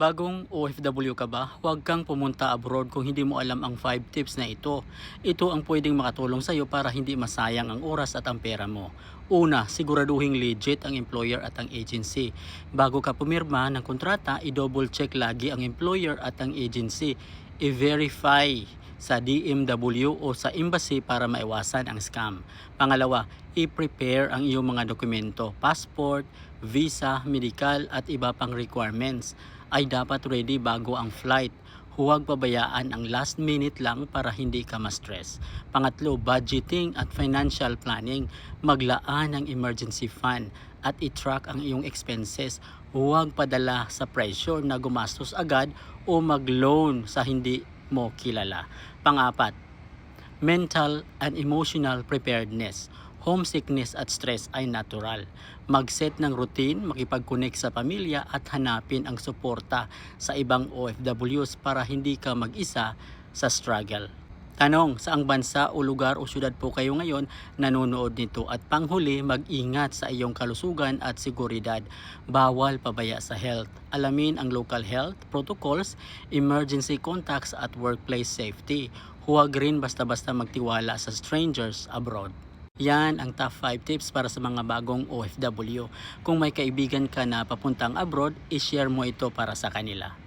Bagong OFW ka ba? Huwag kang pumunta abroad kung hindi mo alam ang 5 tips na ito. Ito ang pwedeng makatulong sa iyo para hindi masayang ang oras at ang pera mo. Una, siguraduhing legit ang employer at ang agency. Bago ka pumirma ng kontrata, i-double check lagi ang employer at ang agency. I-verify sa DMW o sa embassy para maiwasan ang scam. Pangalawa, i-prepare ang iyong mga dokumento, passport, visa, medical at iba pang requirements ay dapat ready bago ang flight. Huwag pabayaan ang last minute lang para hindi ka ma-stress. Pangatlo, budgeting at financial planning. Maglaan ng emergency fund at i-track ang iyong expenses. Huwag padala sa pressure na gumastos agad o mag-loan sa hindi mo kilala. Pangapat, mental and emotional preparedness. Homesickness at stress ay natural. Mag-set ng routine, makipag-connect sa pamilya at hanapin ang suporta sa ibang OFWs para hindi ka mag-isa sa struggle. Tanong, saang bansa o lugar o syudad po kayo ngayon nanonood nito? At panghuli, mag-ingat sa iyong kalusugan at seguridad. Bawal pabaya sa health. Alamin ang local health protocols, emergency contacts at workplace safety. Huwag rin basta-basta magtiwala sa strangers abroad. Yan ang top 5 tips para sa mga bagong OFW. Kung may kaibigan ka na papuntang abroad, i-share mo ito para sa kanila.